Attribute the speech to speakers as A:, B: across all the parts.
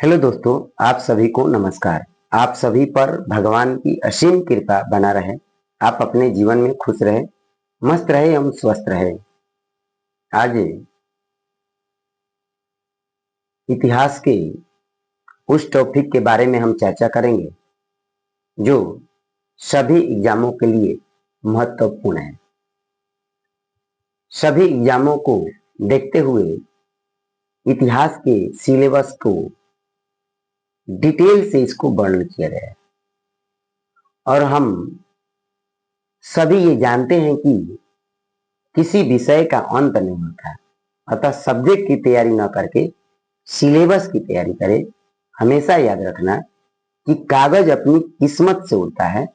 A: Hello दोस्तों, आप सभी को नमस्कार। आप सभी पर भगवान की असीम कृपा बना रहे। आप अपने जीवन में खुश रहे, मस्त रहे एवं स्वस्थ रहे। आज इतिहास के उस टॉपिक के बारे में हम चर्चा करेंगे जो सभी एग्जामों के लिए महत्वपूर्ण है। सभी एग्जामों को देखते हुए इतिहास के सिलेबस को डिटेल से इसको वर्णन किया गया है और हम सभी ये जानते हैं कि किसी विषय का अंत नहीं होता। अतः सब्जेक्ट की तैयारी न करके सिलेबस की तैयारी करें। हमेशा याद रखना कि कागज अपनी किस्मत से उड़ता है,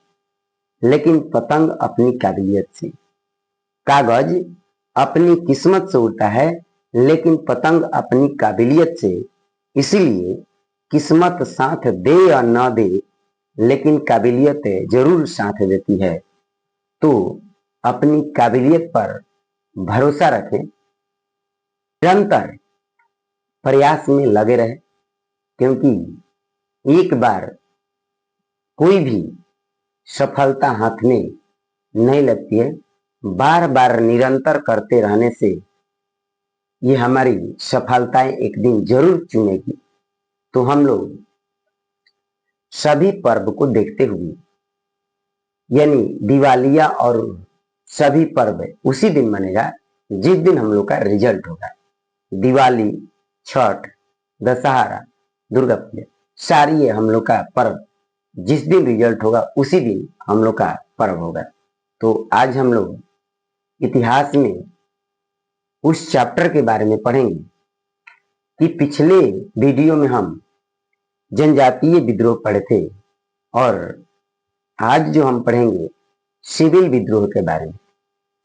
A: लेकिन पतंग अपनी काबिलियत से। कागज अपनी किस्मत से उड़ता है, लेकिन पतंग अपनी काबिलियत से। इसीलिए किस्मत साथ दे या न दे, लेकिन काबिलियत जरूर साथ देती है। तो अपनी काबिलियत पर भरोसा रखें, निरंतर प्रयास में लगे रहे, क्योंकि एक बार कोई भी सफलता हाथ में नहीं लगती है। बार बार निरंतर करते रहने से ये हमारी सफलताएं एक दिन जरूर चुनेगी। तो हम लोग सभी पर्व को देखते हुए, यानी दिवालिया और सभी पर्व उसी दिन मनेगा जिस दिन हम लोग का रिजल्ट होगा। दिवाली, छठ, दशहरा, दुर्गा पूजा, सारी ये हम लोग का पर्व जिस दिन रिजल्ट होगा उसी दिन हम लोग का पर्व होगा। तो आज हम लोग इतिहास में उस चैप्टर के बारे में पढ़ेंगे कि पिछले वीडियो में हम जनजातीय विद्रोह पढ़े थे और आज जो हम पढ़ेंगे सिविल विद्रोह के बारे में।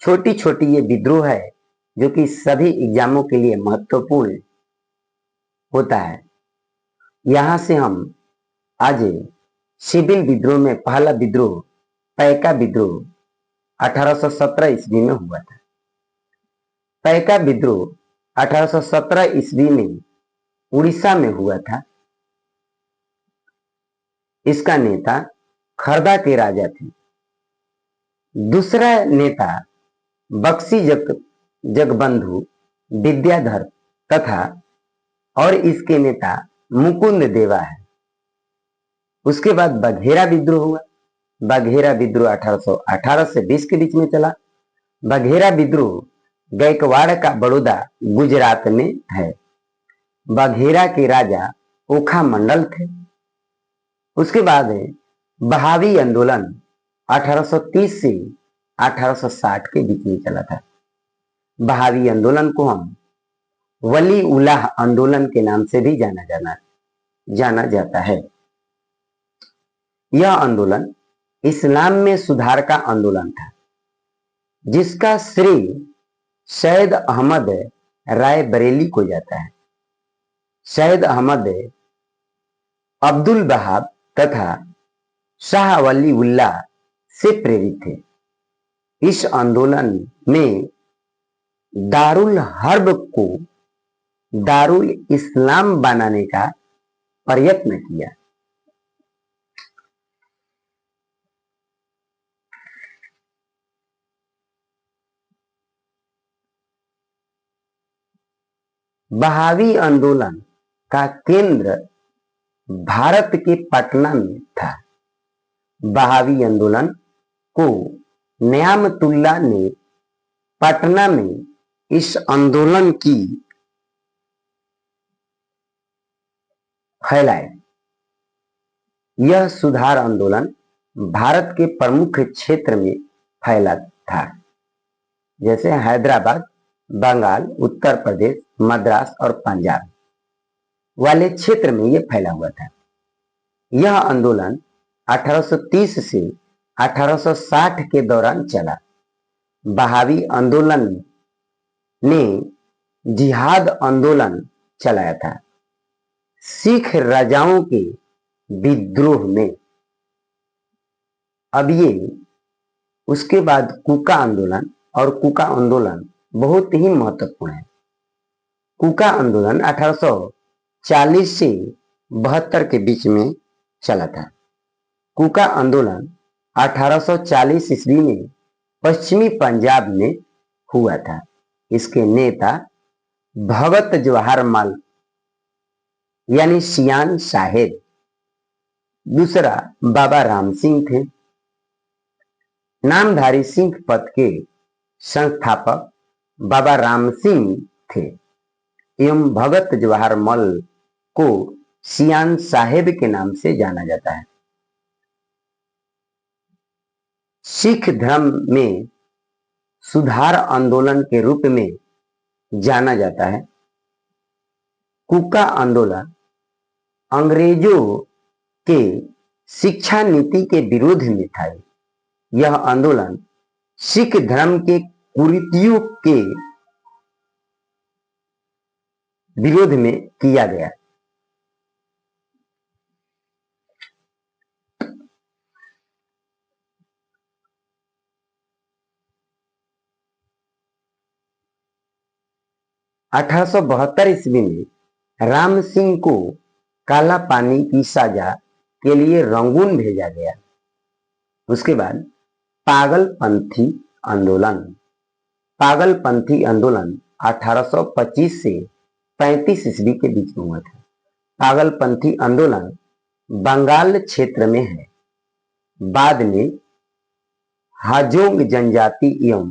A: छोटी छोटी ये विद्रोह है जो कि सभी एग्जामों के लिए महत्वपूर्ण होता है। यहां से हम आज सिविल विद्रोह में पहला विद्रोह पैका विद्रोह 1817 ईस्वी में हुआ था। पैका विद्रोह 1817 ईस्वी में उड़ीसा में हुआ था। इसका नेता खरदा के राजा थे। दूसरा नेता बक्सी जगबंधु विद्याधर तथा और इसके नेता मुकुंद देवा है। उसके बाद बघेरा विद्रोह हुआ। बघेरा विद्रोह 1818 से 20 के बीच में चला। बघेरा विद्रोह गायकवाड़ का बड़ौदा गुजरात में है। बघेरा के राजा ओखा मंडल थे। उसके बाद बहावी आंदोलन 1830 से 1860 के बीच में चला था। बहावी आंदोलन को हम वली उल्लाह आंदोलन के नाम से भी जाना जाता है। यह आंदोलन इस्लाम में सुधार का आंदोलन था, जिसका श्रेय सैयद अहमद राय बरेली को जाता है। सैयद अहमद अब्दुल वहाब तथा शाह वली उल्लाह से प्रेरित थे। इस आंदोलन में दारुल हर्ब को दारुल इस्लाम बनाने का प्रयत्न किया। बहावी आंदोलन का केंद्र भारत के पटना में था। बहावी आंदोलन को न्यामतुल्लाह ने पटना में इस आंदोलन की फैलाए। यह सुधार आंदोलन भारत के प्रमुख क्षेत्र में फैला था, जैसे हैदराबाद, बंगाल, उत्तर प्रदेश, मद्रास और पंजाब वाले क्षेत्र में यह फैला हुआ था। यह आंदोलन 1830 से 1860 के दौरान चला। बहावी आंदोलन ने जिहाद आंदोलन चलाया था। सिख राजाओं के विद्रोह में। अब ये उसके बाद कूका आंदोलन, और कूका आंदोलन बहुत ही महत्वपूर्ण है। कूका आंदोलन 1840 से 72 के बीच में चला था। कूका आंदोलन 1840 ईस्वी में पश्चिमी पंजाब में हुआ था। इसके नेता भगत जवाहर लाल यानी सियान साहेब, दूसरा बाबा राम सिंह थे। नामधारी सिंह पथ के संस्थापक बाबा राम सिंह थे एवं भगत जवाहर लाल को सियान साहेब के नाम से जाना जाता है। सिख धर्म में सुधार आंदोलन के रूप में जाना जाता है। कूका आंदोलन अंग्रेजों के शिक्षा नीति के विरोध में था। यह आंदोलन सिख धर्म के कुरीतियों के विरोध में किया गया। (1872) ईस्वी में राम सिंह को काला पानी की सजा के लिए रंगून भेजा गया। उसके बाद पागलपंथी आंदोलन 1825 से 35 ईस्वी के बीच में हुआ था। पागलपंथी आंदोलन बंगाल क्षेत्र में है। बाद में हाजोंग जनजाति एवं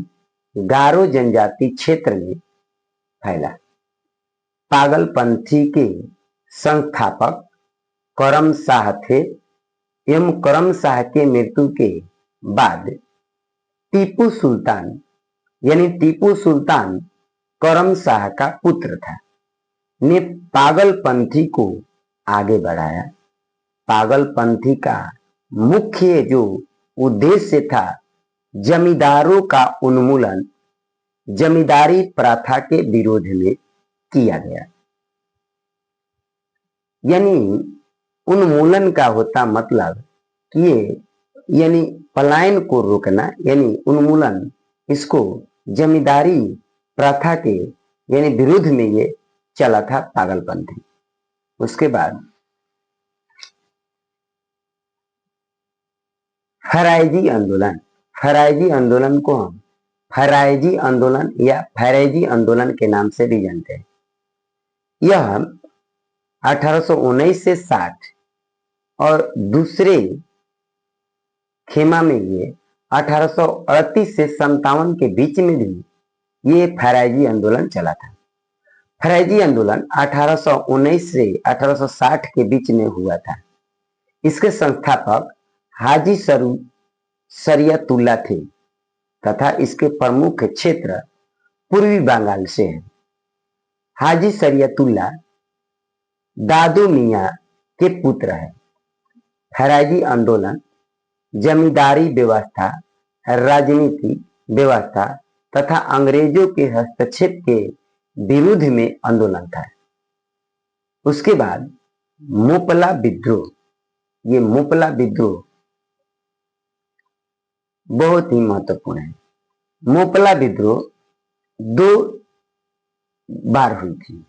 A: गारो जनजाति क्षेत्र में फैला। पागलपंथी के संस्थापक करम शाह थे एवं करम शाह के मृत्यु के बाद टीपू सुल्तान करम शाह का पुत्र था, ने पागलपंथी को आगे बढ़ाया। पागलपंथी का मुख्य जो उद्देश्य था जमींदारों का उन्मूलन, जमींदारी प्रथा के विरोध में किया गया। यानी उन्मूलन का होता मतलब कि ये यानी पलायन को रोकना, यानी उन्मूलन, इसको जमींदारी प्रथा के यानी विरोध में ये चला था पागलपंथी। उसके बाद फरायजी आंदोलन को हम फरायजी आंदोलन या फैरेजी आंदोलन के नाम से भी जानते हैं। यह 1819 से 60 और दूसरे खेमा में ये 1838 से 57 के बीच में भी ये फरायजी आंदोलन चला था। फरायजी आंदोलन 1819 से 1860 के बीच में हुआ था। इसके संस्थापक हाजी शरियतुल्लाह थे तथा इसके प्रमुख क्षेत्र पूर्वी बंगाल से है। हाजी शरियतुल्लाह दादू मियां के पुत्र है। फरायजी आंदोलन जमींदारी व्यवस्था, राजनीति व्यवस्था तथा अंग्रेजों के हस्तक्षेप के विरुद्ध में आंदोलन था। उसके बाद मोपला विद्रोह, ये मोपला विद्रोह बहुत ही महत्वपूर्ण है। मोपला विद्रोह 2 बार हुई थी,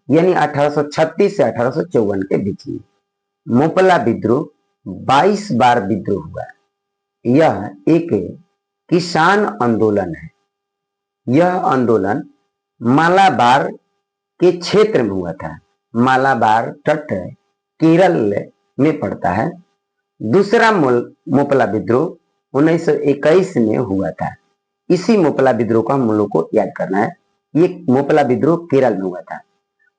A: यानी 1836 से 1854 के बीच में। मोपला विद्रोह 22 बार विद्रोह हुआ। यह एक किसान आंदोलन है। यह आंदोलन मालाबार के क्षेत्र में हुआ था। मालाबार तट केरल में पड़ता है। दूसरा मोपला विद्रोह 1921 में हुआ था। इसी मोपला विद्रोह को हम लोग को याद करना है। ये मोपला विद्रोह केरल में हुआ था।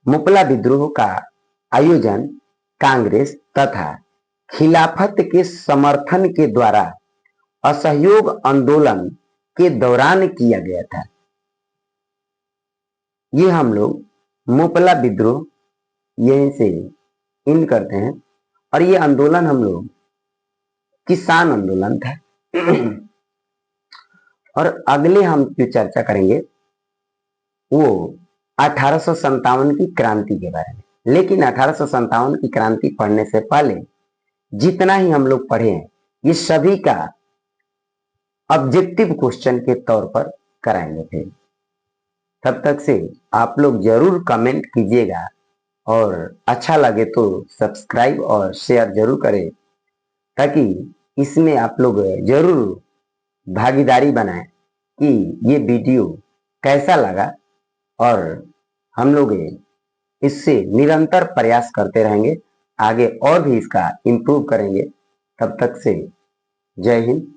A: मोपला विद्रोह का आयोजन कांग्रेस तथा खिलाफत के समर्थन के द्वारा असहयोग आंदोलन के दौरान किया गया था। ये हम लोग मोपला विद्रोह यहीं से इन करते हैं। और ये आंदोलन हम लोग किसान आंदोलन था। और अगले हम जो चर्चा करेंगे वो 1857 की क्रांति के बारे में। लेकिन 1857 की क्रांति पढ़ने से पहले जितना ही हम लोग पढ़े हैं ये सभी का ऑब्जेक्टिव क्वेश्चन के तौर पर कराएंगे। फिर तब तक से आप लोग जरूर कमेंट कीजिएगा और अच्छा लगे तो सब्सक्राइब और शेयर जरूर करें, ताकि इसमें आप लोग जरूर भागीदारी बनाएं कि ये वीडियो कैसा लगा, और हम लोग इससे निरंतर प्रयास करते रहेंगे, आगे और भी इसका इम्प्रूव करेंगे। तब तक से जय हिंद,